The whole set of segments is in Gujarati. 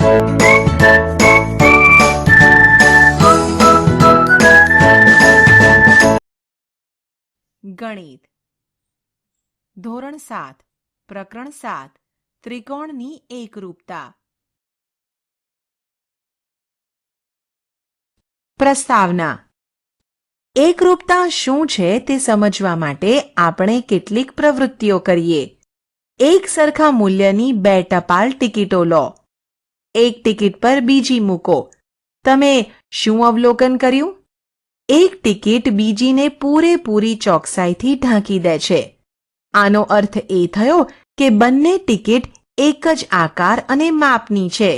ગણિત ધોરણ 7 પ્રકરણ 7 ત્રિકોણની એકરૂપતા. પ્રસ્તાવના. એકરૂપતા શું છે તે સમજવા માટે આપણે કેટલીક પ્રવૃત્તિઓ કરીએ. એક સરખા મૂલ્યની 2 ટપાલ ટિકિટો લો. એક ટિકિટ પર બીજી મૂકો. તમે શું અવલોકન કર્યું? એક ટિકિટ બીજીને પૂરેપૂરી ચોકસાઈથી ઢાંકી દે છે. આનો અર્થ એ થયો કે બંને ટિકિટ એક જ આકાર અને માપની છે.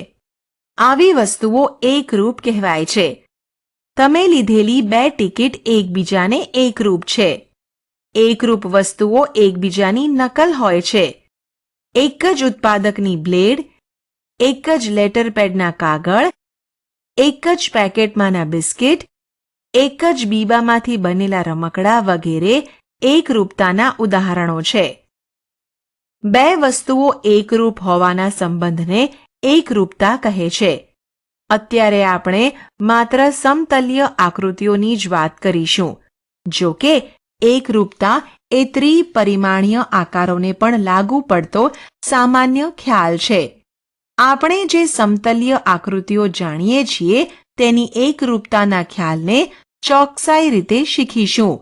આવી વસ્તુઓ એકરૂપ કહેવાય છે. તમે લીધેલી 2 ટિકિટ એકબીજાને એકરૂપ છે. એકરૂપ વસ્તુઓ એકબીજાની નકલ હોય છે. એક જ ઉત્પાદકની બ્લેડ, એક જ લેટરપેડના કાગળ, એક જ પેકેટમાંના બિસ્કિટ, એક જ બીબામાંથી બનેલા રમકડા વગેરે એકરૂપતાના ઉદાહરણો છે. 2 વસ્તુઓ એકરૂપ હોવાના સંબંધને એકરૂપતા કહે છે. અત્યારે આપણે માત્ર સમતલ્ય આકૃતિઓની જ વાત કરીશું. જો કે એકરૂપતા એ ત્રિપરિમાણીય આકારોને પણ લાગુ પડતો સામાન્ય ખ્યાલ છે. આપણે જે સમતલ્ય આકૃતિઓ જાણીએ છીએ તેની એકરૂપતાના ખ્યાલને ચોકસાઈ રીતે શીખીશું.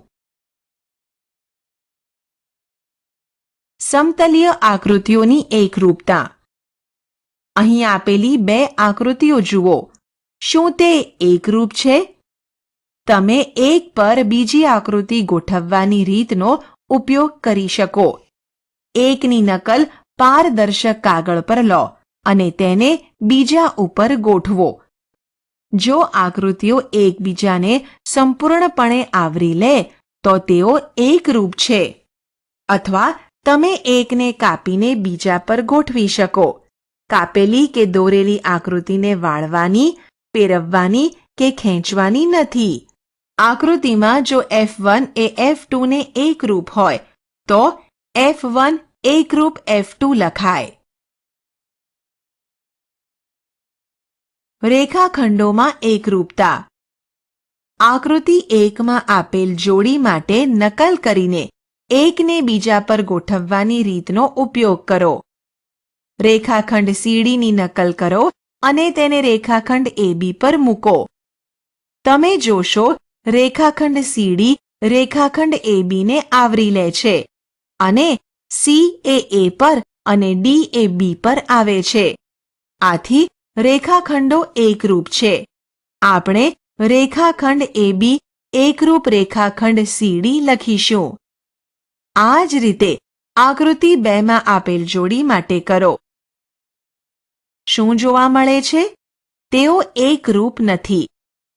સમતલ્ય આકૃતિઓની એકરૂપતા. અહીં આપેલી 2 આકૃતિઓ જુઓ. શું તે એકરૂપ છે? તમે એક પર બીજી આકૃતિ ગોઠવવાની રીતનો ઉપયોગ કરી શકો. એકની નકલ પારદર્શક કાગળ પર લો અને તેને બીજા ઉપર ગોઠવો. જો આકૃતિઓ એકબીજાને સંપૂર્ણપણે આવરી લે તો તેઓ એકરૂપ છે. અથવા તમે એકને કાપીને બીજા પર ગોઠવી શકો. કાપેલી કે દોરેલી આકૃતિને વાળવાની, ફેરવવાની કે ખેંચવાની નથી. આકૃતિમાં જો F1 એ F2 ને એકરૂપ હોય તો F1 એકરૂપ F2 લખાય. રેખાખંડોમાં એકરૂપતા. આકૃતિ 1માં આપેલ જોડી માટે નકલ કરીને એકને બીજા પર ગોઠવવાની રીતનો ઉપયોગ કરો. રેખાખંડ CDની નકલ કરો અને તેને રેખાખંડ AB પર મૂકો. તમે જોશો રેખાખંડ CD રેખાખંડ AB ને આવરી લે છે અને C એ A પર અને D એ B પર આવે છે. આથી રેખાખંડો એકરૂપ છે. આપણે રેખાખંડ AB એકરૂપ રેખાખંડ CD લખીશું. આ જ રીતે આકૃતિ 2માં આપેલ જોડી માટે કરો. શું જોવા મળે છે? તેઓ એકરૂપ નથી.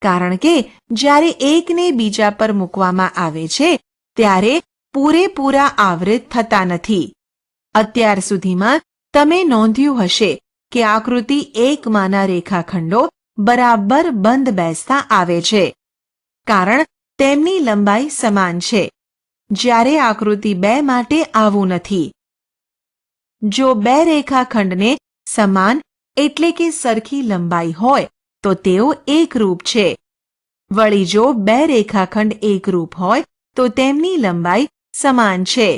કારણ કે જ્યારે એકને બીજા પર મૂકવામાં આવે છે ત્યારે પૂરેપૂરા આવૃત થતા નથી. અત્યાર સુધીમાં તમે નોંધ્યું હશે કે આકૃતિ 1માંના રેખાખંડો બરાબર બંધ બેસતા આવે છે. કારણ તેમની લંબાઈ સમાન છે. જ્યારે આકૃતિ 2 માટે આવું નથી. જો 2 રેખાખંડને સમાન એટલે કે સરખી લંબાઈ હોય તો તેઓ એકરૂપ છે. વળી જો 2 રેખાખંડ એકરૂપ હોય તો તેમની લંબાઈ સમાન છે.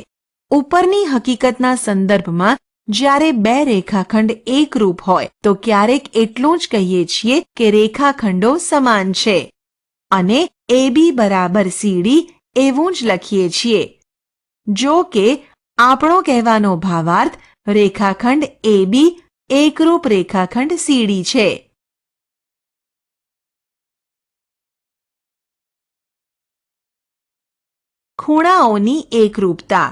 ઉપરની હકીકતના સંદર્ભમાં જ્યારે 2 રેખાખંડ એકરૂપ હોય તો ક્યારેક એટલું જ કહીએ છીએ કે રેખાખંડો સમાન છે અને AB બરાબર CD એવું જ લખીએ છીએ. જો કે આપણો કહેવાનો ભાવાર્થ રેખાખંડ AB એકરૂપ રેખાખંડ CD છે. ખૂણાઓની એકરૂપતા.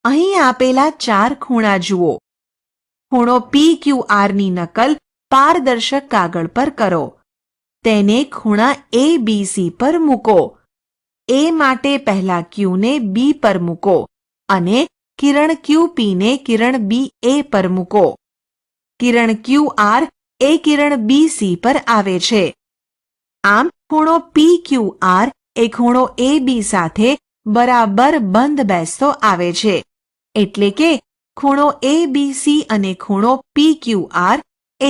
અહીં આપેલા 4 ખૂણા જુઓ. ખૂણો PQRની નકલ પારદર્શક કાગળ પર કરો. તેને ખૂણા ABC પર મૂકો. A માટે પહેલા Q ને B પર મૂકો અને કિરણ QP ને કિરણ BA પર મૂકો. કિરણ QR એ કિરણ BC પર આવે છે. આમ ખૂણો PQR એ ખૂણો AB સાથે બરાબર બંધ બેસતો આવે છે. એટલે કે ખૂણો ABC અને ખૂણો PQR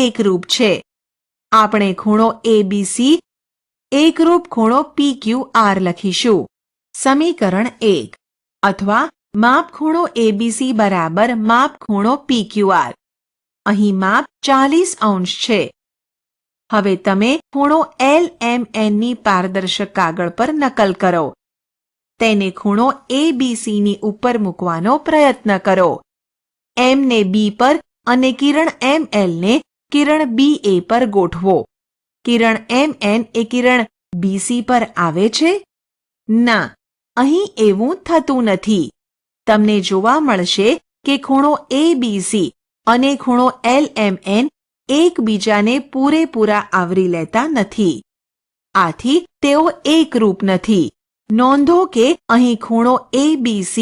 એકરૂપ છે. આપણે ખૂણો એબીસી એકરૂપ ખૂણો PQR લખીશું. સમીકરણ 1 અથવા માપ ખૂણો એબીસી બરાબર માપ ખૂણો PQR. અહીં માપ 40 અંશ છે. હવે તમે ખૂણો LMN ની પારદર્શક કાગળ પર નકલ કરો. તેને ખૂણો એબીસી ની ઉપર મૂકવાનો પ્રયત્ન કરો. M ને B પર અને કિરણ ML ને કિરણ BA પર ગોઠવો. કિરણ MN એ કિરણ BC પર આવે છે? ના, અહીં એવું થતું નથી. તમને જોવા મળશે કે ખૂણો ABC અને ખૂણો LMN એકબીજાને પૂરેપૂરા આવરી લેતા નથી. આથી તેઓ એકરૂપ નથી. નોંધો કે અહીં ખૂણો ABC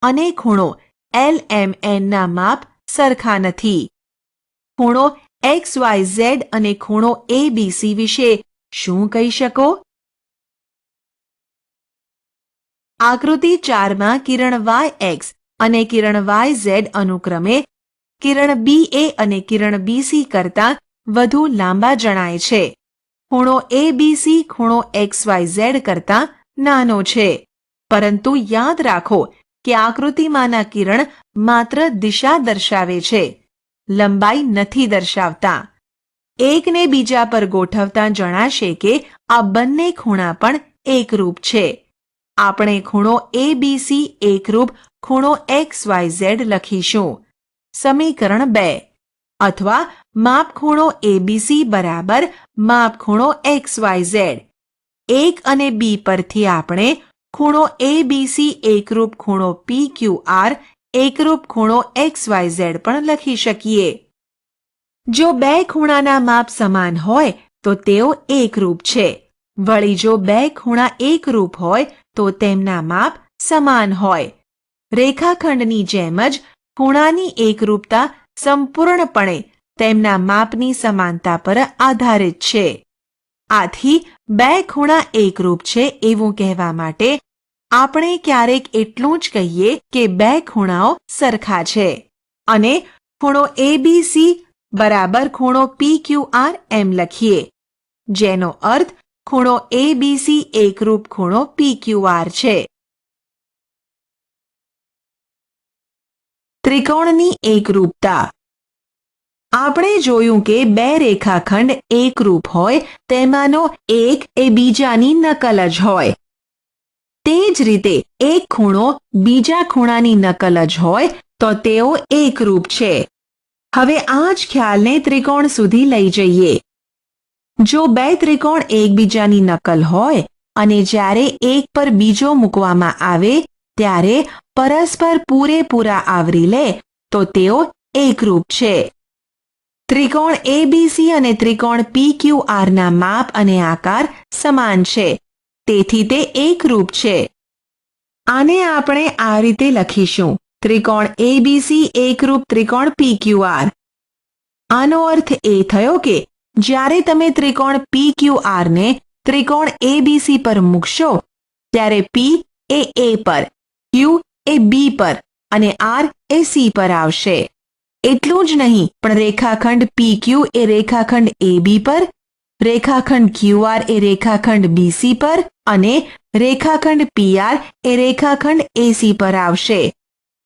અને ખૂણો LMN ના માપ સરખા નથી. ખૂણો XYZ અને ખૂણો ABC વિશે શું કહી શકો? આકૃતિ 4માં કિરણ YX અને કિરણ YZ અનુક્રમે કિરણ BA અને કિરણ BC કરતાં વધુ લાંબા જણાય છે. ખૂણો ABC ખૂણો XYZ કરતાં નાનો છે. પરંતુ યાદ રાખો કે આકૃતિમાંના કિરણ માત્ર દિશા દર્શાવે છે, લંબાઈ નથી દર્શાવતા. એકને બીજા પર ગોઠવતા જણાશે કે આ બંને ખૂણા પણ એકરૂપ છે. આપણે ખૂણો ABC એકરૂપ ખૂણો XYZ લખીશું. સમીકરણ 2 અથવા માપ ખૂણો ABC બરાબર માપ ખૂણો XYZ. 1 અને B પરથી આપણે ખૂણો ABC એકરૂપ ખૂણો PQR એકરૂપ ખૂણો XYZ પણ લખી શકીએ. જો બે ખૂણાના માપ સમાન હોય તો તેઓ એકરૂપ છે. વળી જો બે ખૂણા એકરૂપ હોય તો તેમના માપ સમાન હોય. રેખાખંડની જેમ જ ખૂણાની એકરૂપતા સંપૂર્ણપણે તેમના માપની સમાનતા પર આધારિત છે. આથી બે ખૂણા એકરૂપ છે એવું કહેવા માટે આપણે ક્યારેક એટલું જ કહીએ કે બે ખૂણાઓ સરખા છે અને ખૂણો ABC બરાબર ખૂણો PQR એમ લખીએ, જેનો અર્થ ખૂણો ABC એકરૂપ ખૂણો PQR છે. ત્રિકોણની એકરૂપતા. આપણે જોયું કે બે રેખાખંડ એકરૂપ હોય તેમાંનો એક એ બીજાની નકલ જ હોય. તે જ રીતે એક ખૂણો બીજા ખૂણાની નકલ જ હોય તો તેઓ એકરૂપ છે. હવે આ જ ખ્યાલને ત્રિકોણ સુધી લઈ જઈએ. જો બે ત્રિકોણ એકબીજાની નકલ હોય અને જ્યારે એક પર બીજો મૂકવામાં આવે ત્યારે પરસ્પર પૂરેપૂરા આવરી લે તો તેઓ એકરૂપ છે. ત્રિકોણ ABC અને ત્રિકોણ PQR ના માપ અને આકાર સમાન છે, તેથી તે એકરૂપ છે. આને આપણે આ રીતે લખીશું: ત્રિકોણ ABC એકરૂપ ત્રિકોણ PQR. આનો અર્થ એ થયો કે જ્યારે તમે ત્રિકોણ PQR ને ત્રિકોણ ABC પર મૂકશો ત્યારે P એ A પર, Q એ B પર અને R એ C પર આવશે. એટલું જ નહીં પણ રેખાખંડ PQ એ રેખાખંડ AB પર, રેખાખંડ QR એ રેખાખંડ BC પર અને રેખાખંડ PR એ રેખાખંડ AC પર આવશે.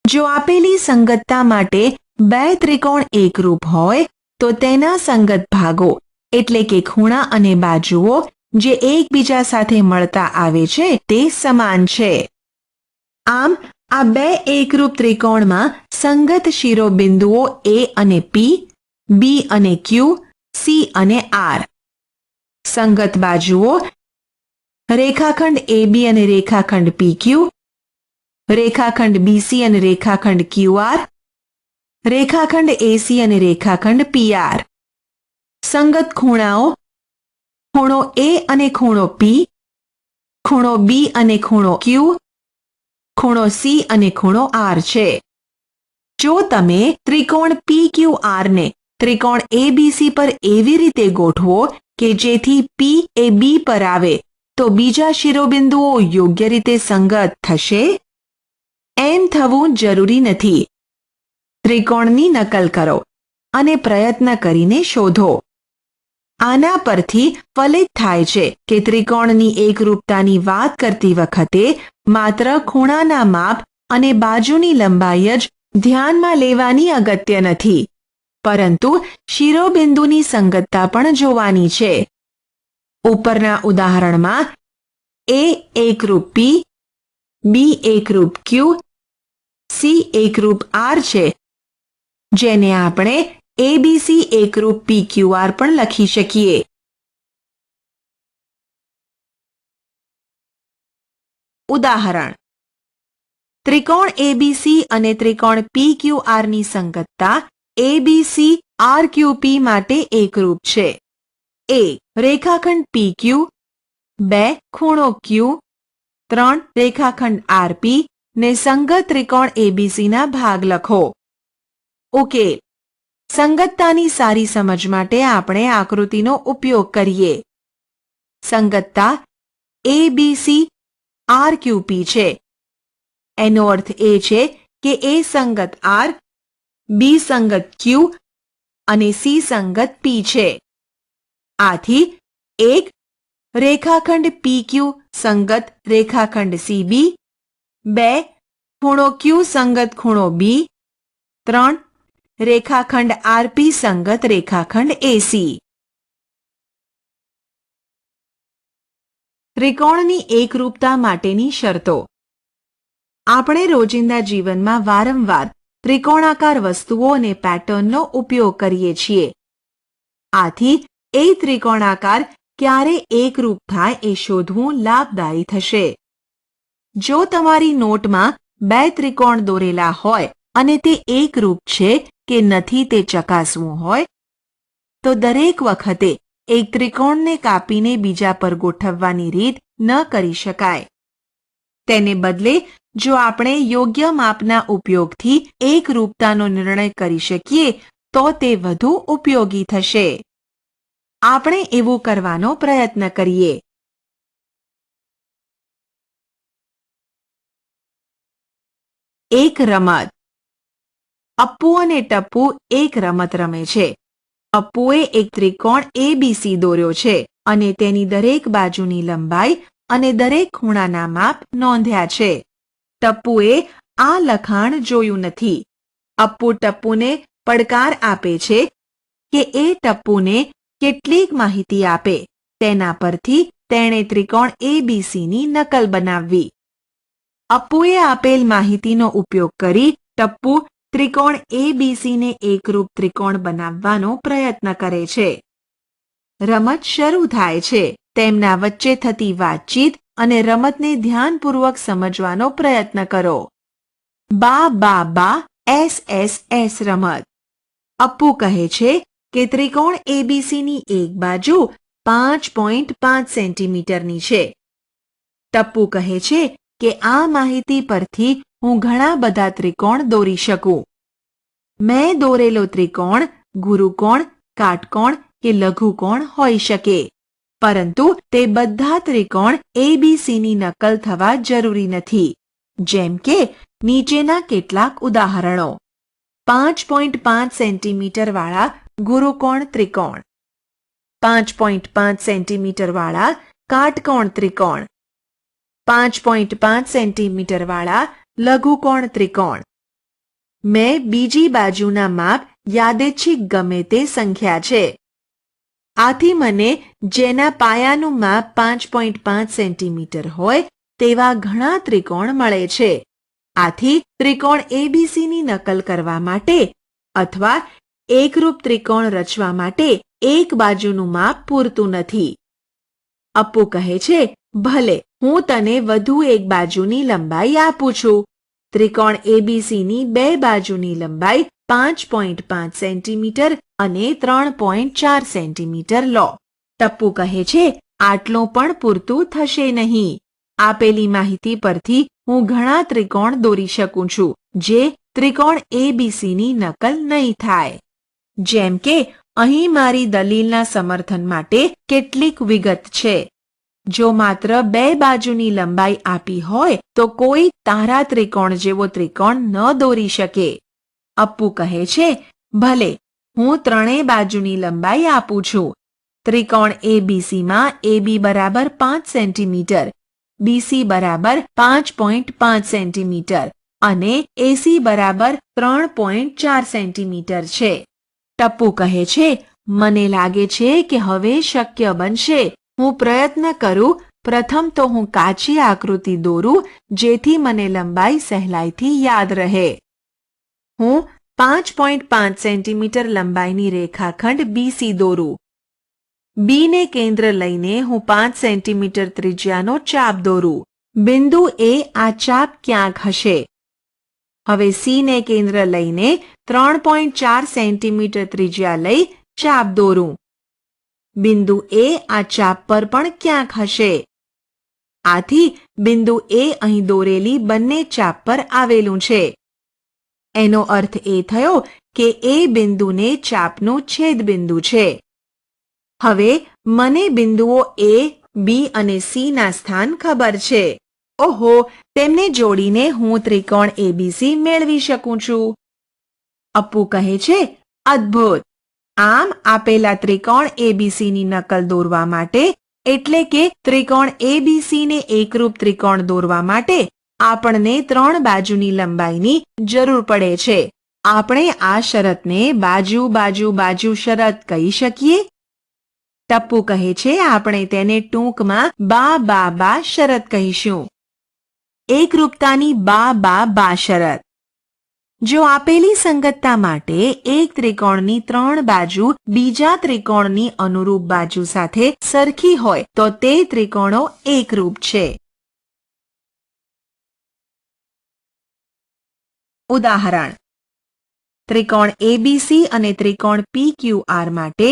જો આપેલી સંગતતા માટે બે ત્રિકોણ એકરૂપ હોય તો તેના સંગત ભાગો એટલે કે ખૂણા અને બાજુઓ જે એકબીજા સાથે મળતા આવે છે તે સમાન છે. આમ આ બે એકરૂપ ત્રિકોણમાં સંગત શિરોબિંદુઓ A અને P, B અને Q, C અને R. સંગત બાજુઓ રેખાખંડ AB અને રેખાખંડ PQ, રેખાખંડ BC અને રેખાખંડ QR, રેખાખંડ AC અને રેખાખંડ PR. સંગત ખૂણાઓ ખૂણો A અને ખૂણો P, ખૂણો B અને ખૂણો Q, ખૂણો C અને ખૂણો R છે. જો તમે ત્રિકોણ PQR ને ત્રિકોણ ABC પર એવી રીતે ગોઠવો કે જેથી P એ B પર આવે તો બીજા શિરોબિંદુઓ યોગ્ય રીતે સંગત થશે? એમ થવું જરૂરી નથી. ત્રિકોણની નકલ કરો. અને પ્રયત્ન કરીને શોધો. આના પરથી ફલિત થાય છે કે ત્રિકોણની એકરૂપતાની વાત કરતી વખતે માત્ર ખૂણાના માપ અને બાજુની લંબાઈ જ ધ્યાનમાં લેવાની અગત્ય નથી, પરંતુ શિરોબિંદુની સંગતતા પણ જોવાની છે. ઉપરના ઉદાહરણમાં એ એકરૂપ P, બી એકરૂપ Q, સી એકરૂપ R છે, જેને આપણે એબીસી એકરૂપ PQR પણ લખી શકીએ. ઉદાહરણ: ત્રિકોણ એબીસી અને ત્રિકોણ PQR ની સંગતતા એબીસી RQP માટે એકરૂપ છે. એ રેખાખંડ PQ, 2 ખૂણો Q, 3 રેખાખંડ RP ને સંગત ત્રિકોણ એબીસી ના ભાગ લખો. ઉકેલ: સંગતતાની સારી સમજ માટે આપણે આકૃતિનો ઉપયોગ કરીએ. સંગતતા એબીસી RQP છે. એનો અર્થ એ છે કે એ સંગત R, બી સંગત Q અને સી સંગત P છે. આથી એક રેખાખંડ PQ સંગત રેખાખંડ CB, 2 ખૂણો Q સંગત ખૂણો B, 3 રેખાખંડ RP સંગત રેખાખંડ AC. ત્રિકોણની એકરૂપતા માટેની શરતો. આપણે રોજિંદા જીવનમાં વારંવાર ત્રિકોણાકાર વસ્તુઓ અને પેટર્નનો ઉપયોગ કરીએ છીએ. આથી એ ત્રિકોણાકાર ક્યારે એકરૂપ થાય એ શોધવું લાભદાયી થશે. જો તમારી નોટમાં 2 ત્રિકોણ દોરેલા હોય અને તે એકરૂપ છે કે નથી તે ચકાસવું હોય, તો દરેક વખતે એક ત્રિકોણને કાપીને બીજા પર ગોઠવવાની રીત ન કરી શકાય. તેને બદલે જો આપણે યોગ્ય માપના ઉપયોગથી એકરૂપતાનો નિર્ણય કરી શકીએ તો તે વધુ ઉપયોગી થશે. આપણે એવું કરવાનો પ્રયત્ન કરીએ. એક રમત. અપ્પુ અને ટપ્પુ એક રમત રમે છે. અપ્પુએ એક ત્રિકોણ એબીસી દોર્યો છે અને તેની દરેક બાજુની લંબાઈ અને દરેક ખૂણાના માપ નોંધ્યા છે. ટપ્પુએ આ લખાણ જોયું નથી. અપ્પુ ટપ્પુને પડકાર આપે છે કે એ ટપ્પુને કેટલીક માહિતી આપે. તેના પરથી તેણે ત્રિકોણ એબીસીની નકલ બનાવવી. અપ્પુએ આપેલ માહિતીનો ઉપયોગ કરી ટપ્પુ ત્રિકોણ એબીસીને એકરૂપ ત્રિકોણ બનાવવાનો પ્રયત્ન કરે છે. રમત શરૂ થાય છે. તેમના વચ્ચે થતી વાતચીત અને રમતને ધ્યાનપૂર્વક સમજવાનો પ્રયત્ન કરો. બા બા બા એસ એસ એસ રમત. અપ્પુ કહે છે કે ત્રિકોણ એબીસીની એક બાજુ 5.5 સેન્ટીમીટરની છે. ટપ્પુ કહે છે કે આ માહિતી પરથી હું ઘણા બધા ત્રિકોણ દોરી શકું. મેં દોરેલો ત્રિકોણ ગુરુકોણ, કાટકોણ કે લઘુકોણ હોઈ શકે, પરંતુ તે બધા ત્રિકોણ એબીસીની નકલ થવા જરૂરી નથી. જેમ કે નીચેના કેટલાક ઉદાહરણો. 5.5 સેન્ટીમીટર વાળા ગુરુકોણ ત્રિકોણ, 5.5 સેન્ટીમીટર વાળા કાટકોણ ત્રિકોણ, 5.5 સેન્ટીમીટર વાળા લઘુકોણ ત્રિકોણ. મેં બીજી બાજુના માપ યાદચ્છિક ગમે તે સંખ્યા છે. આથી મને જેના પાયાનું માપ 5.5 સેન્ટીમીટર હોય તેવા ઘણા ત્રિકોણ મળે છે. આથી ત્રિકોણ એબીસીની નકલ કરવા માટે અથવા એકરૂપ ત્રિકોણ રચવા માટે એક બાજુનું માપ પૂરતું નથી. અપ્પુ કહે છે, ભલે, હું તને વધુ એક બાજુની લંબાઈ આપું છું. ત્રિકોણ એબીસીની 2 બાજુની લંબાઈ 5.5 સેન્ટીમીટર અને 3.4 સેન્ટીમીટર લો. ટપ્પુ કહે છે, આટલું પણ પૂરતું થશે નહીં. આપેલી માહિતી પરથી હું ઘણા ત્રિકોણ દોરી શકું છું જે ત્રિકોણ એબીસીની નકલ નહીં થાય. જેમ કે અહીં મારી દલીલના સમર્થન માટે કેટલીક વિગત છે. જો માત્ર 2 બાજુની લંબાઈ આપી હોય તો કોઈ તારા ત્રિકોણ જેવો ત્રિકોણ ન દોરી શકે. અપ્પુ કહે છે, ભલે, હું ત્રણેય બાજુની લંબાઈ આપું છું. ત્રિકોણ ABCમાં AB બરાબર 5 સેન્ટીમીટર, BC બરાબર 5.5 સેન્ટીમીટર અને AC બરાબર 3.4 સેન્ટીમીટર છે. ટપ્પુ કહે છે, મને લાગે છે કે હવે શક્ય બનશે. હું પ્રયત્ન કરું. પ્રથમ તો હું કાચી આકૃતિ દોરું જેથી મને લંબાઈ સહેલાઈથી યાદ રહે. હું 5.5 સેન્ટીમીટર લંબાઈની રેખાખંડ BC દોરું. B ને કેન્દ્ર લઈને હું 5 સેન્ટીમીટર ત્રિજ્યાનો ચાપ દોરું. બિંદુ A આ ચાપ ક્યાંક હશે. હવે C ને કેન્દ્ર લઈને 3.4 સેન્ટીમીટર ત્રિજ્યા લઈ ચાપ દોરું. બિંદુ A આ ચાપ પર પણ ક્યાંક હશે. આથી બિંદુ A અહીં દોરેલી બંને ચાપ પર આવેલું છે. એનો અર્થ એ થયો કે એ બિંદુને ચાપનું છેદબિંદુ છે. હવે મને બિંદુઓ A, B અને C ના સ્થાન ખબર છે. ઓહો, તેમને જોડીને હું ત્રિકોણ ABC મેળવી શકું છું. અપ્પુ કહે છે, અદ્ભુત. આમ આપેલા ત્રિકોણ ABCની નકલ દોરવા માટે એટલે કે ત્રિકોણ ABC ને એકરૂપ ત્રિકોણ દોરવા માટે આપણને 3 બાજુની લંબાઈની જરૂર પડે છે. આપણે આ શરતને બાજુ બાજુ બાજુ શરત કહી શકીએ. ટપ્પુ કહે છે, આપણે તેને ટૂંકમાં બા શરત કહીશું. એકરૂપતાની બા શરત. જો આપેલી સંગતતા માટે એક ત્રિકોણની 3 બાજુ બીજા ત્રિકોણની અનુરૂપ બાજુ સાથે સરખી હોય તો તે ત્રિકોણો એકરૂપ છે. ઉદાહરણ: ત્રિકોણ ABC અને ત્રિકોણ PQR માટે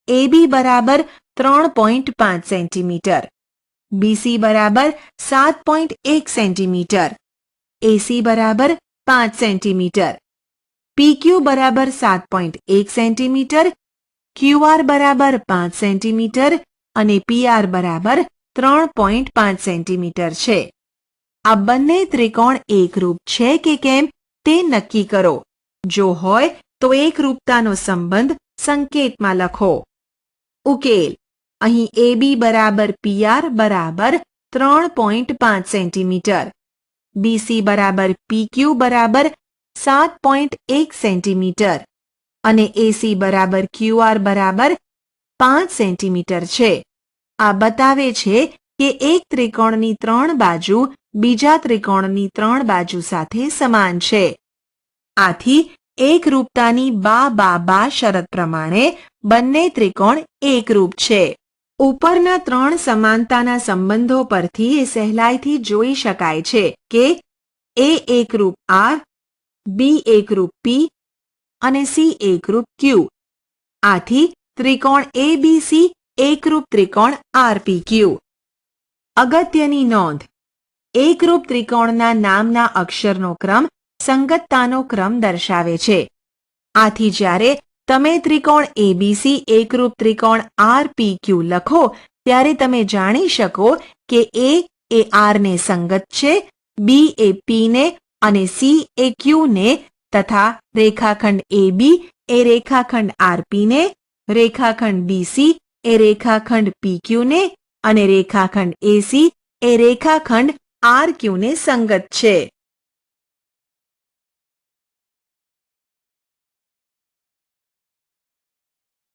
AB બરાબર 3.5 સેન્ટીમીટર, BC બરાબર 7.1 સેન્ટીમીટર, AC બરાબર 5 સેન્ટીમીટર, PQ બરાબર 7.1 સેન્ટીમીટર, QR બરાબર 5 સેન્ટીમીટર અને PR બરાબર 3.5 સેન્ટીમીટર છે. આ બંને ત્રિકોણ એકરૂપ છે કે કેમ તે નક્કી કરો. જો હોય તો એકરૂપતાનો સંબંધ સંકેતમાં લખો. ઉકેલ: અહીં AB બરાબર PR બરાબર 3.5 સેન્ટીમીટર, BC બરાબર PQ બરાબર 7.1 સેન્ટીમીટર અને AC બરાબર QR બરાબર 5 સેન્ટીમીટર છે. આ બતાવે છે કે એક ત્રિકોણની 3 બાજુ બીજા ત્રિકોણની 3 બાજુ સાથે સમાન છે. આથી એકરૂપતાની બા શરત પ્રમાણે બંને ત્રિકોણ એકરૂપ છે. ઉપરના 3 સમાનતાના સંબંધો પરથી એ સહેલાઈથી જોઈ શકાય છે કે A એકરૂપ R, B એકરૂપ P અને C એકરૂપ Q. આથી ત્રિકોણ ABC એકરૂપ ત્રિકોણ RPQ. અગત્યની નોંધ: એકરૂપ ત્રિકોણના નામના અક્ષરનો ક્રમ સંગતતાનો ક્રમ દર્શાવે છે. આથી જ્યારે તમે ત્રિકોણ ABC એકરૂપ ત્રિકોણ RPQ લખો ત્યારે તમે જાણી શકો કે A એ R ને સંગત છે, B એ P ને અને C એ Q ને તથા રેખાખંડ AB એ રેખાખંડ RP ને, રેખાખંડ BC એ રેખાખંડ PQ ને અને રેખાખંડ AC એ રેખાખંડ RQ ને સંગત છે.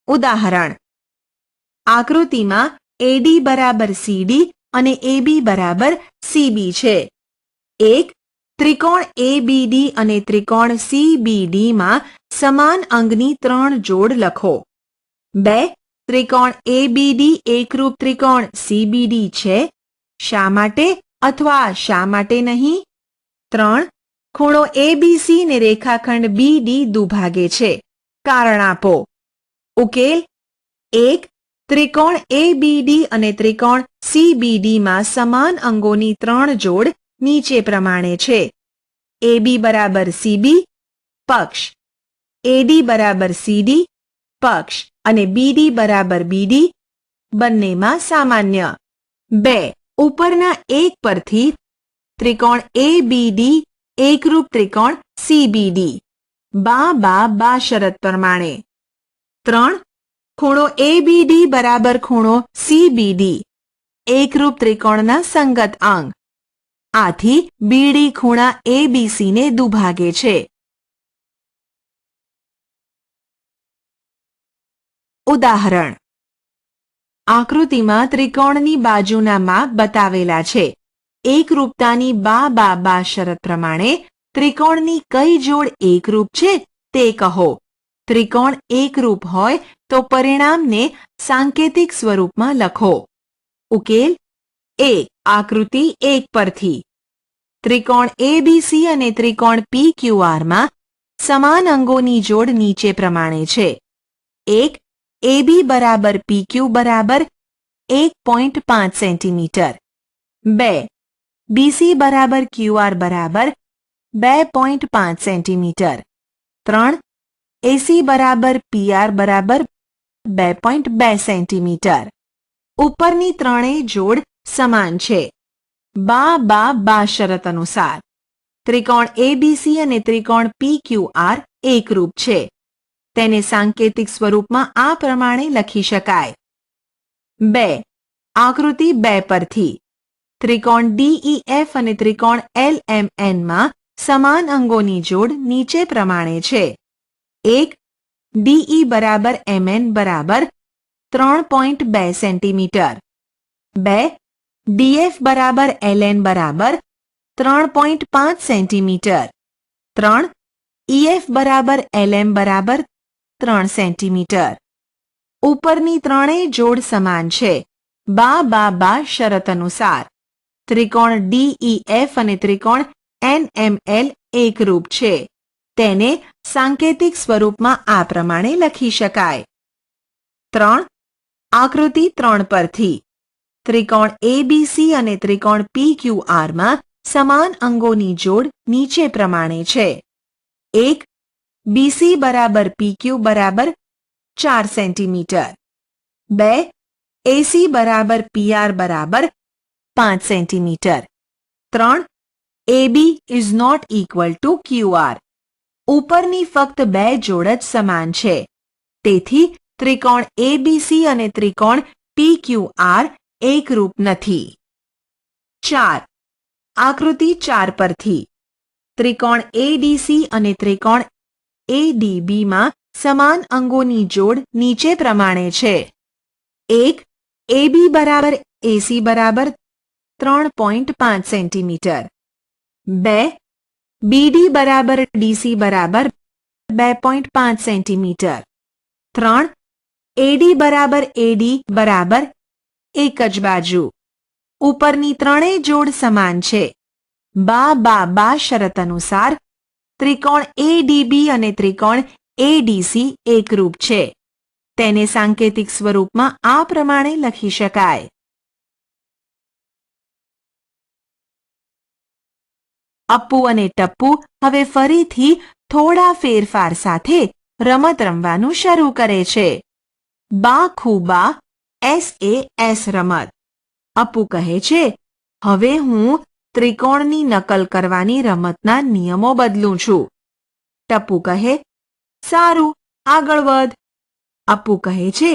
ઉદાહરણ: આકૃતિમાં AD બરાબર CD અને AB બરાબર CB છે. એક ત્રિકોણ ABD અને ત્રિકોણ CBD માં સમાન અંગની 3 જોડ લખો. 2 ત્રિકોણ ABD એકરૂપ ત્રિકોણ CBD છે. શા માટે અથવા શા માટે નહીં? 3 ખૂણો ABC ને રેખાખંડ BD દુભાગે છે. કારણ આપો. ઉકેલ: 1 ત્રિકોણ ABD અને ત્રિકોણ CBD માં સમાન અંગોની 3 જોડ નીચે પ્રમાણે છે. AB બરાબર CB પક્ષ, AD બરાબર CD પક્ષ અને BD બરાબર BD બંનેમાં સામાન્ય. 2 ઉપરના એક પરથી ત્રિકોણ ABD એકરૂપ ત્રિકોણ CBD બા શરત પ્રમાણે. 3. ખૂણો ABD બરાબર ખૂણો CBD એકરૂપ ત્રિકોણના સંગત અંગ. આથી BD ખૂણા ABC ને દુભાગે છે. ઉદાહરણ: આકૃતિમાં ત્રિકોણની બાજુના માપ બતાવેલા છે. એકરૂપતાની બા શરત પ્રમાણે ત્રિકોણની કઈ જોડ એકરૂપ છે તે કહો. ત્રિકોણ એકરૂપ હોય તો પરિણામને સાંકેતિક સ્વરૂપમાં લખો. ઉકેલ: 1. આકૃતિ 1 પરથી ત્રિકોણ ABC અને ત્રિકોણ PQR માં સમાન અંગોની જોડ નીચે પ્રમાણે છે. 1. AB બરાબર PQ બરાબર 1.5 સેન્ટીમીટર. 2. BC બરાબર QR બરાબર 2.5 સેન્ટીમીટર. 3. AC બરાબર PR બરાબર 2.2 સેન્ટીમીટર. ઉપરની ત્રણેય જોડ સમાન છે. બા શરત અનુસાર ત્રિકોણ ABC અને ત્રિકોણ PQR એકરૂપ છે. તેને સાંકેતિક સ્વરૂપમાં આ પ્રમાણે લખી શકાય. 2. આકૃતિ 2 પરથી ત્રિકોણ DEF અને ત્રિકોણ LMN માં સમાન અંગોની જોડ નીચે પ્રમાણે છે. 1. DE બરાબર MN બરાબર 3.2 સેન્ટીમીટર. 2. DF બરાબર LN બરાબર 3.5 સેન્ટીમીટર. 3. EF બરાબર LM બરાબર 3 સેન્ટીમીટર. ઉપરની ત્રણેય જોડ સમાન છે. બા શરત અનુસાર ત્રિકોણ DEF અને ત્રિકોણ NML એકરૂપ છે. તેને સાંકેતિક સ્વરૂપમાં આ પ્રમાણે લખી શકાય. 3. આકૃતિ 3 પરથી ત્રિકોણ ABC અને ત્રિકોણ PQR માં સમાન અંગોની જોડ નીચે પ્રમાણે છે. 1. BC બરાબર PQ બરાબર 4 સેન્ટીમીટર. 2. AC બરાબર PR બરાબર 5 centimetre. 3. AB is not equal to QR. ઉપરની ફક્ત બે જોડ જ સમાન છે. તેથી ત્રિકોણ ABC અને ત્રિકોણ PQR એકરૂપ નથી. 4. આકૃતિ 4 પરથી ત્રિકોણ ADC અને ત્રિકોણ ADB માં સમાન અંગોની જોડ નીચે પ્રમાણે છે. 1. AB બરાબર AC બરાબર 3.5 સેન્ટીમીટર. 2. BD બરાબર DC બરાબર 2.5 સેન્ટીમીટર. 3. AD બરાબર AD બરાબર એક જ બાજુ. ઉપરની ત્રણેય જોડ સમાન છે. બા શરત અનુસાર ત્રિકોણ ADB અને ત્રિકોણ ADC એકરૂપ છે. તેને સાંકેતિક સ્વરૂપમાં આ પ્રમાણે લખી શકાય. અપ્પુ અને ટપ્પુ હવે ફરીથી થોડા ફેરફાર સાથે રમત રમવાનું શરૂ કરે છે. બા ખૂબા SAS રમત. અપ્પુ કહે છે, હવે હું ત્રિકોણની નકલ કરવાની રમતના નિયમો બદલું છું. ટપ્પુ કહે, સારું, આગળ વધ. અપ્પુ કહે છે,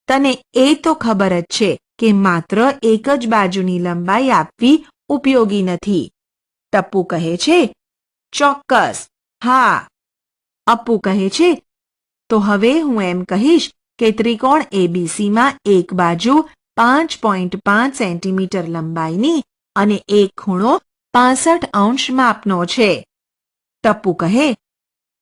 તને એ તો ખબર જ છે કે માત્ર એક જ બાજુની લંબાઈ આપવી ઉપયોગી નથી. ટપ્પુ કહે છે, ચોક્કસ, હા. અપ્પુ કહે છે, તો હવે હું એમ કહીશ કે ત્રિકોણ ABCમાં એક બાજુ 5.5 સેન્ટીમીટર લંબાઈની અને એક ખૂણો 65 અંશ માપનો છે. ટપ્પુ કહે,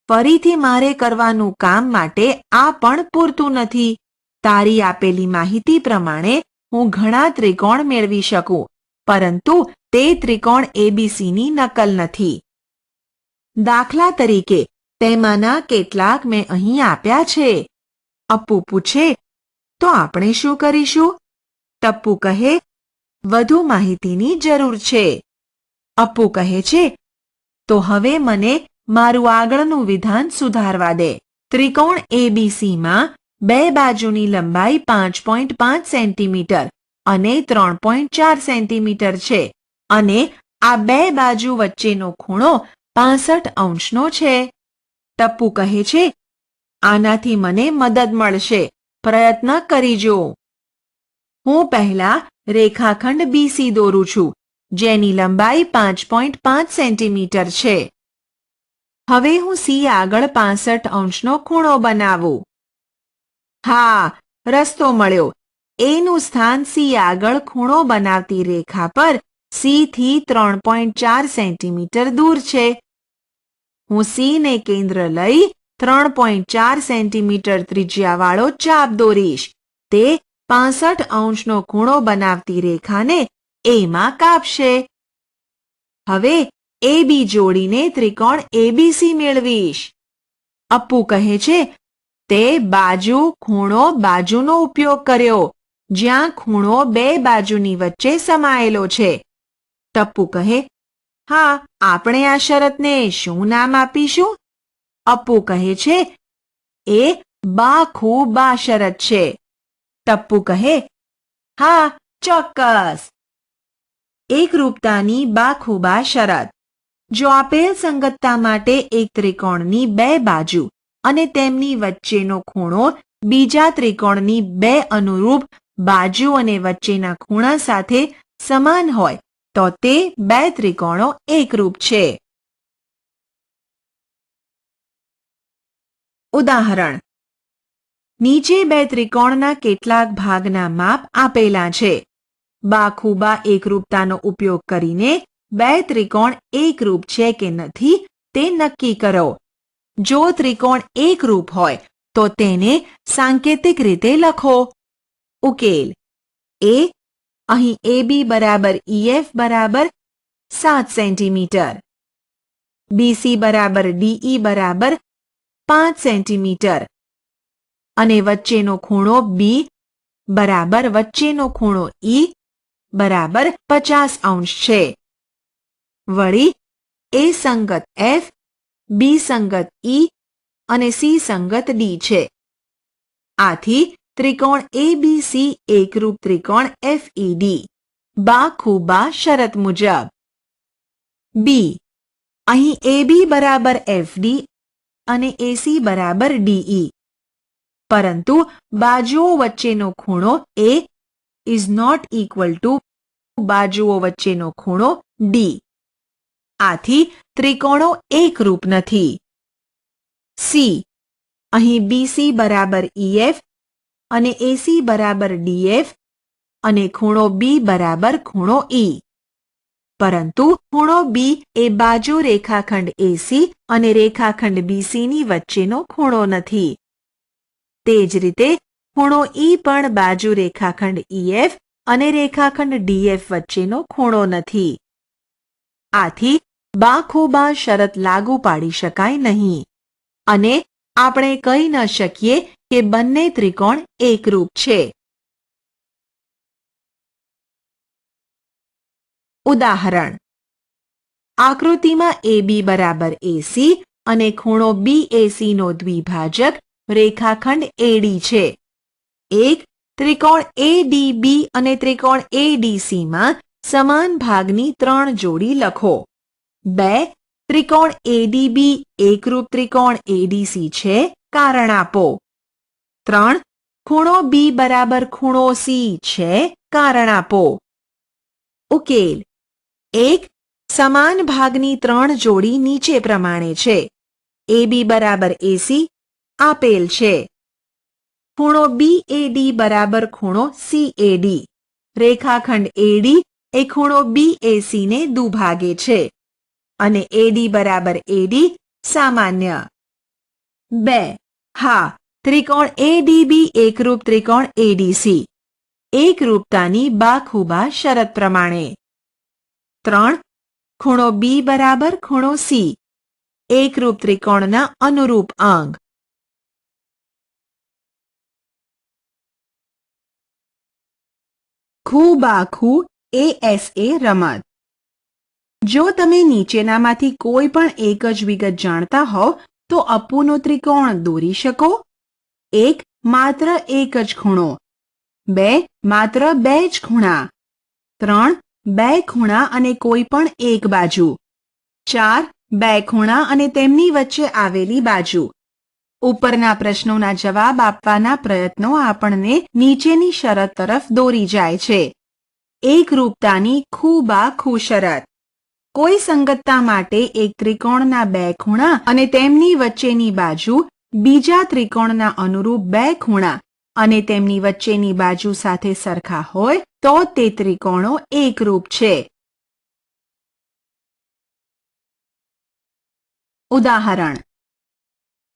ફરીથી મારે કરવાનું કામ માટે આ પણ પૂરતું નથી. તારી આપેલી માહિતી પ્રમાણે હું ઘણા ત્રિકોણ મેળવી શકું, પરંતુ તે ત્રિકોણ ABCની નકલ નથી. દાખલા તરીકે તેમાંના કેટલાક મેં અહીં આપ્યા છે. અપ્પુ પૂછે, તો આપણે શું કરીશું? ટપ્પુ કહે, વધુ માહિતીની જરૂર છે. અપ્પુ કહે છે, તો હવે મને મારું આગળનું વિધાન સુધારવા દે. ત્રિકોણ ABCમાં બે બાજુની લંબાઈ 5.5 સેન્ટીમીટર અને 3.4 સેન્ટીમીટર છે અને આ બે બાજુ વચ્ચેનો ખૂણો 65 અંશનો છે. ટપ્પુ કહે છે, આનાથી મને મદદ મળશે, પ્રયત્ન કરી જો. હું પહેલા રેખાખંડ બીસી દોરું છું, જેની લંબાઈ 5.5 સેન્ટીમીટર છે. હવે હું સી આગળ 65 અંશનો ખૂણો બનાવું. હા, રસ્તો મળ્યો. એનું સ્થાન સી આગળ ખૂણો બનાવતી રેખા પર સી થી 3.4 સેન્ટીમીટર દૂર છે. હું સી ને કેન્દ્ર લઈ 3.4 સેન્ટીમીટર ત્રિજ્યાવાળો ચાપ દોરીશ. તે 65 અંશનો ખૂણો બનાવતી રેખાને એમાં કાપશે. હવે AB જોડીને ત્રિકોણ ABC મેળવીશ. અપ્પુ કહે છે, તે બાજુ, ખૂણો, બાજુનો ઉપયોગ કર્યો, જ્યાં ખૂણો બે બાજુની વચ્ચે સમાયેલો છે. ટપ્પુ કહે, હા, આપણે આ શરતને શું નામ આપીશું? અપ્પુ કહે છે, એ બાખુબા શરત છે. ટપ્પુ કહે, હા, ચોક્કસ. એકરૂપતાની બાખુબા શરત. જો આપેલ સંગતતા માટે એક ત્રિકોણની બે બાજુ અને તેમની વચ્ચેનો ખૂણો બીજા ત્રિકોણની બે અનુરૂપ બાજુ અને વચ્ચેના ખૂણા સાથે સમાન હોય તો તે બે ત્રિકોણો એકરૂપ છે. ઉદાહરણ: નીચે બે ત્રિકોણના કેટલાક ભાગના માપ આપેલા છે. બાખુબા એકરૂપતાનો ઉપયોગ કરીને બે ત્રિકોણ એકરૂપ છે કે નથી તે નક્કી કરો. જો ત્રિકોણ એકરૂપ હોય તો તેને સાંકેતિક રીતે લખો. ઉકેલ: એ અહીં AB બરાબર EF બરાબર 7 સેન્ટીમીટર, BC બરાબર DE બરાબર 5 સેન્ટીમીટર અને વચ્ચેનો ખૂણો B બરાબર વચ્ચેનો ખૂણો E બરાબર 50 અંશ છે. વળી A સંગત F, B સંગત E અને C સંગત D છે. આથી ત્રિકોણ ABC એકરૂપ ત્રિકોણ FED. બાખુબા શરત મુજબ. B. અહીં AB બરાબર FD અને AC બરાબર DE. પરંતુ બાજુઓ વચ્ચેનો ખૂણો A is not equal to બાજુઓ વચ્ચેનો ખૂણો D. આથી ત્રિકોણો એકરૂપ નથી. C. અહીં BC બરાબર EF અને AC બરાબર DF અને ખૂણો B બરાબર ખૂણો E. પરંતુ ખૂણો B એ બાજુ રેખાખંડ AC અને રેખાખંડ BC ની વચ્ચેનો ખૂણો નથી. તે જ રીતે ખૂણો E પણ બાજુ રેખાખંડ EF અને રેખાખંડ DF વચ્ચેનો ખૂણો નથી. આથી બાખુબા શરત લાગુ પાડી શકાય નહીં અને આપણે કહી ન શકીએ કે બંને ત્રિકોણ એકરૂપ છે. ઉદાહરણ: આકૃતિમાં AB બરાબર AC અને ખૂણો BAC નો દ્વિભાજક રેખાખંડ AD છે. એક ત્રિકોણ ADB અને ત્રિકોણ ADC માં સમાન ભાગની 3 જોડી લખો. 2. ત્રિકોણ ADB એકરૂપ ત્રિકોણ ADC છે, કારણ આપો. 3. ખૂણો B બરાબર ખૂણો C છે, કારણ આપો. ઉકેલ: 1. સમાન ભાગની 3 જોડી નીચે પ્રમાણે છે. AB બરાબર AC આપેલ છે. ખૂણો BAD બરાબર ખૂણો CAD. રેખાખંડ AD એ ખૂણો BAC ને દુભાગે છે અને AD બરાબર AD સામાન્ય. 2. હા, ત્રિકોણ ADB એકરૂપ ત્રિકોણ ADC. એકરૂપતાની બાખુબા શરત પ્રમાણે. 3. ખૂણો B બરાબર ખૂણો C. એકરૂપ ત્રિકોણના અનુરૂપ અંગ. ખૂબાખૂ ASA રમત. જો તમે નીચેનામાંથી કોઈ પણ એક જ વિગત જાણતા હોવ તો અપ્પુનો ત્રિકોણ દોરી શકો. 1. માત્ર એક જ ખૂણો. 2. માત્ર 2 જ ખૂણા. 3. 2 ખૂણા અને કોઈ પણ એક બાજુ. 4. બે ખૂણા અને તેમની વચ્ચે આવેલી બાજુ. ઉપરના પ્રશ્નોના જવાબ આપવાના પ્રયત્નો આપણને નીચેની શરત તરફ દોરી જાય છે. એકરૂપતાની ખૂબાખૂ શરત. કોઈ સંગતતા માટે એક ત્રિકોણના બે ખૂણા અને તેમની વચ્ચેની બાજુ બીજા ત્રિકોણના અનુરૂપ બે ખૂણા અને તેમની વચ્ચેની બાજુ સાથે સરખા હોય તો તે ત્રિકોણો એકરૂપ છે. ઉદાહરણ: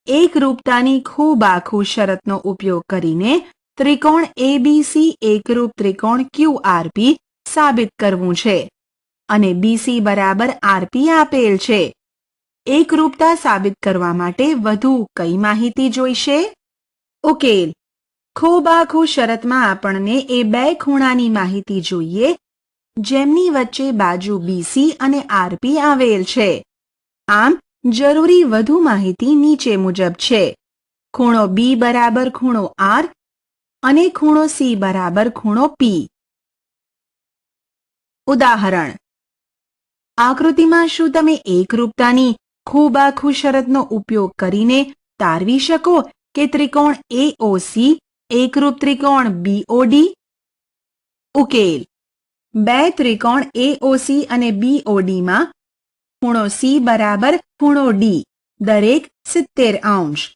એકરૂપતાની ખૂબાખૂ શરતનો ઉપયોગ કરીને ત્રિકોણ એબીસી એકરૂપ ત્રિકોણ ક્યુઆરપી સાબિત કરવું છે અને બીસી બરાબર આરપી આપેલ છે. એકરૂપતા સાબિત કરવા માટે વધુ કઈ માહિતી જોઈશે? ઉકેલ: ખૂબાખૂ શરતમાં આપણને એ બે ખૂણાની માહિતી જોઈએ જેમની વચ્ચે બાજુ બીસી અને આરપી આવેલ છે. આમ જરૂરી વધુ માહિતી નીચે મુજબ છે. ખૂણો બી બરાબર ખૂણો આર અને ખૂણો સી બરાબર ખૂણો પી. ઉદાહરણ: આકૃતિમાં શું તમે એકરૂપતાની ખૂબાખૂ શરતનો ઉપયોગ કરીને તારવી શકો કે ત્રિકોણ એઓસી એકરૂપ ત્રિકોણ બીઓડી? ઉકેલ: બે ત્રિકોણ એઓસી અને બીઓડીમાં ખૂણો સી બરાબર ખૂણો ડી દરેક 70°.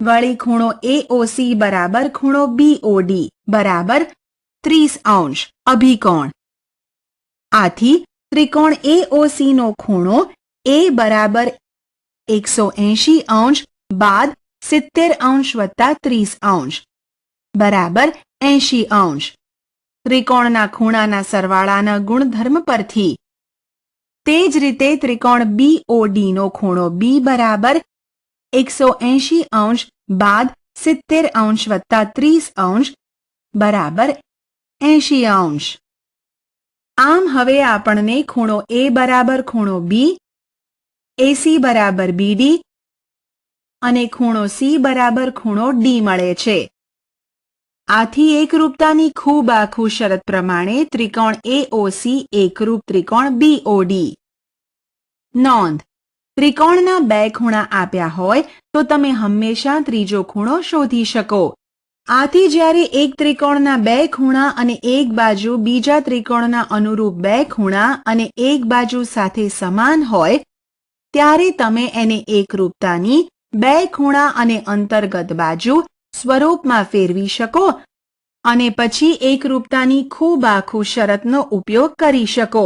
વળી ખૂણો એઓસી બરાબર ખૂણો બીઓડી બરાબર 30° અભિકોણ. આથી ત્રિકોણ એઓસી નો ખૂણો એ બરાબર 180° બાદ 70° વત્તા 30° બરાબર 80°. ત્રિકોણના ખૂણાના સરવાળાના ગુણધર્મ પરથી. તે જ રીતે ત્રિકોણ બીઓડી નો ખૂણો બી બરાબર 180° બાદ 70° વત્તા 30° બરાબર 80°. આમ હવે આપણને ખૂણો એ બરાબર ખૂણો બી, એસી બરાબર બીડી અને ખૂણો સી બરાબર ખૂણો ડી મળે છે. આથી એકરૂપતાની ખૂબાખૂ શરત પ્રમાણે ત્રિકોણ એઓસી એકરૂપ ત્રિકોણ બીઓડી. નોંધ: ત્રિકોણના બે ખૂણા આપ્યા હોય તો તમે હંમેશા ત્રીજો ખૂણો શોધી શકો. આથી જ્યારે એક ત્રિકોણના બે ખૂણા અને એક બાજુ બીજા ત્રિકોણના અનુરૂપ બે ખૂણા અને એક બાજુ સાથે સમાન હોય ત્યારે તમે એને એકરૂપતાની બે ખૂણા અને અંતર્ગત બાજુ સ્વરૂપમાં ફેરવી શકો અને પછી એકરૂપતાની ખૂબાખૂ શરતનો ઉપયોગ કરી શકો.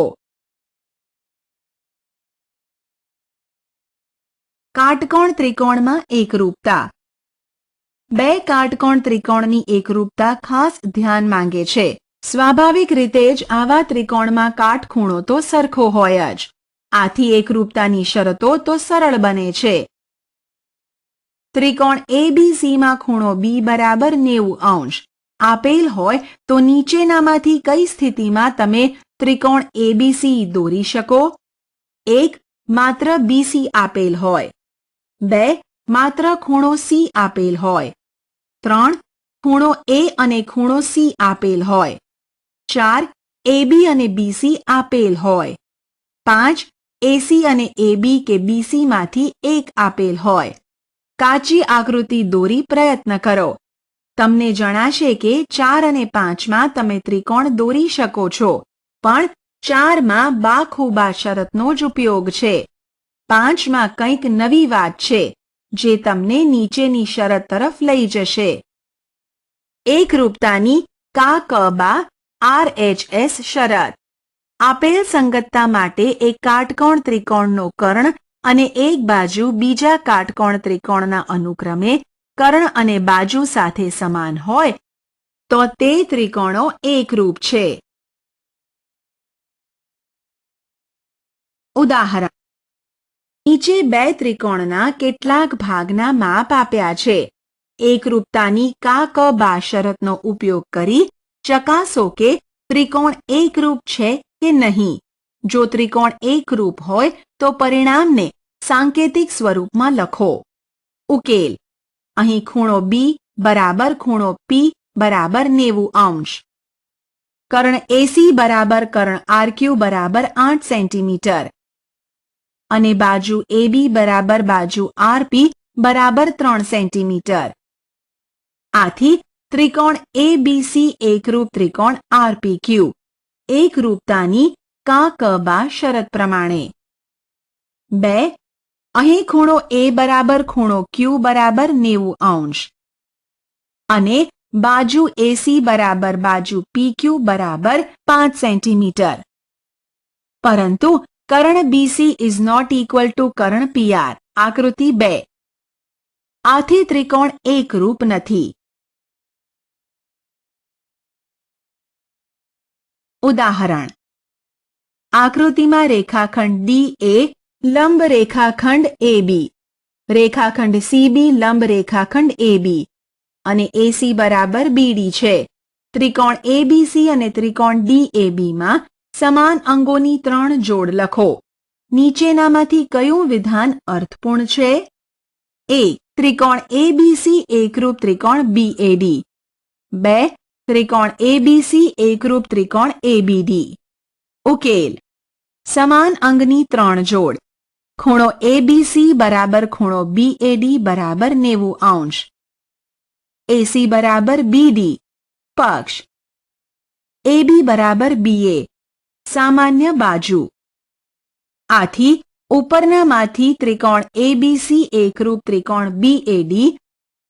કાટકોણ ત્રિકોણમાં એકરૂપતા. બે કાટકોણ ત્રિકોણની એકરૂપતા ખાસ ધ્યાન માંગે છે. સ્વાભાવિક રીતે જ આવા ત્રિકોણમાં કાટખૂણો તો સરખો હોય જ. આથી એકરૂપતાની શરતો તો સરળ બને છે. ત્રિકોણ એબીસીમાં ખૂણો બી બરાબર 90° આપેલ હોય તો નીચેનામાંથી કઈ સ્થિતિમાં તમે ત્રિકોણ એબીસી દોરી શકો? 1. માત્ર બીસી આપેલ હોય. 2. માત્ર ખૂણો સી આપેલ હોય. 3. ખૂણો એ અને ખૂણો સી આપેલ હોય. 4. એબી અને બીસી આપેલ હોય. 5. એસી અને એબી કે બીસી માંથી એક આપેલ હોય. કાચી આકૃતિ દોરી પ્રયત્ન કરો. તમને જણાશે કે 4 અને 5માં તમે ત્રિકોણ દોરી શકો છો, પણ 4માં બાખૂબા શરતનો જ ઉપયોગ છે. 5માં કંઈક નવી વાત છે જે તમને નીચેની શરત તરફ લઈ જશે. એકરૂપતાની કાકબા આરએચએસ શરત. આપેલ સંગતતા માટે એક કાટકોણ ત્રિકોણનો કર્ણ અને એક બાજુ બીજા કાટકોણ ત્રિકોણના અનુક્રમે કર્ણ અને બાજુ સાથે સમાન હોય તો તે ત્રિકોણો એકરૂપ છે. ઉદાહરણ: નીચે બે ત્રિકોણના કેટલાક ભાગના માપ આપ્યા છે. એકરૂપતાની કાકબા શરતનો ઉપયોગ કરી ચકાસો કે ત્રિકોણ એકરૂપ છે કે નહીં. જો ત્રિકોણ એકરૂપ હોય તો પરિણામને સાંકેતિક સ્વરૂપમાં લખો. ઉકેલ: અહીં ખૂણો બી બરાબર ખૂણો પી બરાબર 90°. કર્ણ એસી બરાબર કર્ણ આરક્યુ બરાબર 8 સેન્ટીમીટર. અને બાજુ AB બરાબર બાજુ RP બરાબર 3 સેન્ટીમીટર. આથી ત્રિકોણ ABC એકરૂપ ત્રિકોણ RPQ એકરૂપતાની કા ક બા શરત પ્રમાણે. 2. અહીં ખૂણો A બરાબર ખૂણો Q બરાબર 90 અંશ અને બાજુ AC બરાબર બાજુ PQ બરાબર 5 સેન્ટીમીટર. પરંતુ કર્ણ BC is not equal to કર્ણ PR આકૃતિ 2. આથી ત્રિકોણ એકરૂપ નથી. ઉદાહરણ: આકૃતિમાં રેખાખંડ DA લંબ રેખાખંડ AB, રેખાખંડ CB લંબ રેખાખંડ AB અને AC બરાબર BD છે. ત્રિકોણ ABC અને ત્રિકોણ DAB માં સમાન અંગોની 3 જોડ લખો. નીચેનામાંથી કયું વિધાન અર્થપૂર્ણ છે? A. ત્રિકોણ ABC એકરૂપ ત્રિકોણ BAD. 2. ત્રિકોણ ABC એકરૂપ ત્રિકોણ ABD. ઉકેલ: સમાન અંગની 3 જોડ. ખૂણો ABC બરાબર ખૂણો BAD બરાબર 90 અંશ. AC બરાબર BD પક્ષ. AB બરાબર BA સામાન્ય બાજુ. આથી ઉપરનામાંથી ત્રિકોણ ABC એકરૂપ ત્રિકોણ BAD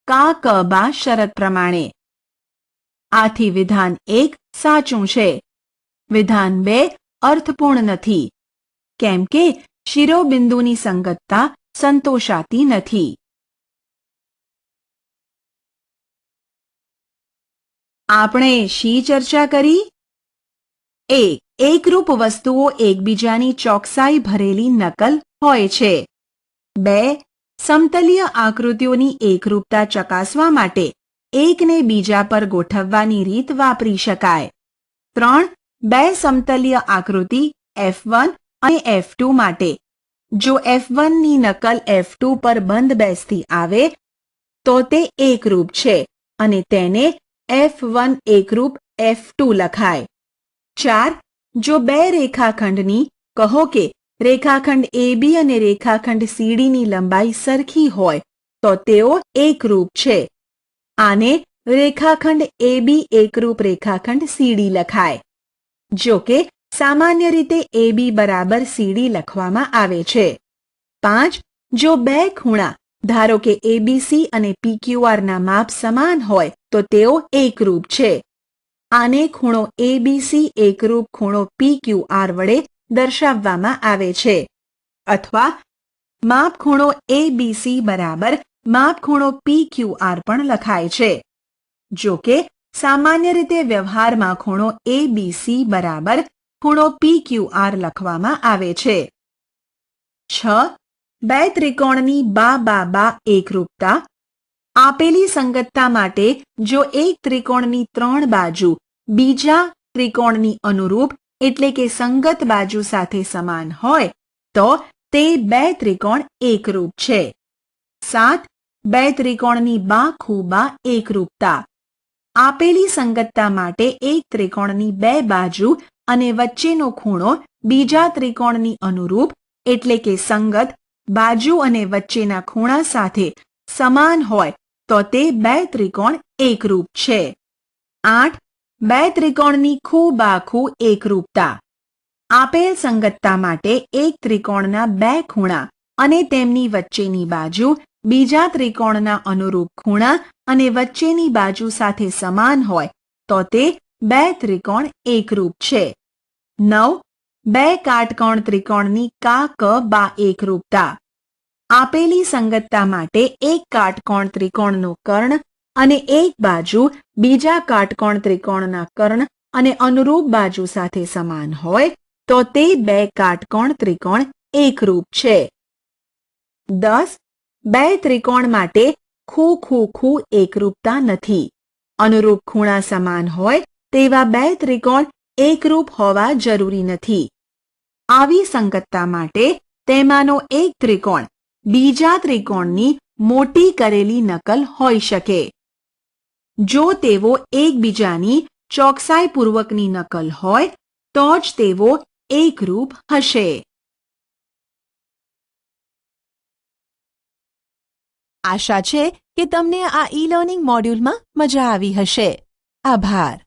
કા ક બા શરત પ્રમાણે. આથી વિધાન 1 સાચું છે. વિધાન 2 અર્થપૂર્ણ નથી, કેમ કે શિરોબિંદુની સંગતતા સંતોષાતી નથી. આપણે શી ચર્ચા કરી? 1. એકરૂપ વસ્તુઓ એકબીજાની ચોકસાઈ ભરેલી નકલ હોય છે. 2. સમતલીય આકૃતિઓની એકરૂપતા ચકાસવા માટે એકને બીજા પર ગોઠવવાની રીત વાપરી શકાય. 3. બે સમતલીય આકૃતિ F1 અને F2 માટે જો F1 ની નકલ F2 પર બંધ બેસતી આવે તો તે એકરૂપ છે અને તેને F1 એકરૂપ F2 લખાય. 4. જો બે રેખાખંડની, કહો કે રેખાખંડ AB અને રેખાખંડ CD ની લંબાઈ સરખી હોય તો તેઓ એકરૂપ છે. આને રેખાખંડ AB એકરૂપ રેખાખંડ CD લખાય. જો કે સામાન્ય રીતે AB બરાબર CD લખવામાં આવે છે. 5. જો બે ખૂણા, ધારો કે ABC અને PQR ના માપ સમાન હોય તો તેઓ એકરૂપ છે. આને ખૂણો ABC એકરૂપ ખૂણો PQR વડે દર્શાવવામાં આવે છે. અથવા માપ ખૂણો ABC બરાબર માપ ખૂણો PQR પણ લખાય છે. જો કે સામાન્ય રીતે વ્યવહારમાં ખૂણો ABC બરાબર ખૂણો PQR લખવામાં આવે છે. 6. બે ત્રિકોણની બા એકરૂપતા. આપેલી સંગતતા માટે જો એક ત્રિકોણની 3 બાજુ બીજા ત્રિકોણની અનુરૂપ એટલે કે સંગત બાજુ સાથે સમાન હોય તો તે બે ત્રિકોણ એકરૂપ છે. 7. બે ત્રિકોણની બા એકરૂપતા. આપેલી સંગતતા માટે એક ત્રિકોણની 2 બાજુ અને વચ્ચેનો ખૂણો બીજા ત્રિકોણની અનુરૂપ એટલે કે સંગત બાજુ અને વચ્ચેના ખૂણા સાથે સમાન હોય તો તે બે ત્રિકોણ એકરૂપ છે. 8. બે ત્રિકોણની ખૂ એકરૂપતા. આપેલ સંગતતા માટે એક ત્રિકોણના 2 ખૂણા અને તેમની વચ્ચેની બાજુ બીજા ત્રિકોણના અનુરૂપ ખૂણા અને વચ્ચેની બાજુ સાથે સમાન હોય તો તે બે ત્રિકોણ એકરૂપ છે. 9. બે કાટકોણ ત્રિકોણની કા ક બા એકરૂપતા. આપેલી સંગતતા માટે એક કાટકોણ ત્રિકોણનો કર્ણ અને એક બાજુ બીજા કાટકોણ ત્રિકોણના કર્ણ અને અનુરૂપ બાજુ સાથે સમાન હોય તો તે બે કાટકોણ ત્રિકોણ એકરૂપ છે. 10. બે ત્રિકોણ માટે ખૂ એકરૂપતા નથી. અનુરૂપ ખૂણા સમાન હોય તેવા બે ત્રિકોણ એકરૂપ હોવા જરૂરી નથી. આવી સંગતતા માટે તેમાંનો એક ત્રિકોણ બીજા ત્રિકોણની મોટી કરેલી નકલ હોઈ શકે. જો તેઓ એકબીજાની ચોકસાઈપૂર્વકની નકલ હોય તો જ તેઓ એકરૂપ હશે. આશા છે કે તમને આ ઈ લર્નિંગ મોડ્યુલમાં મજા આવી હશે. આભાર.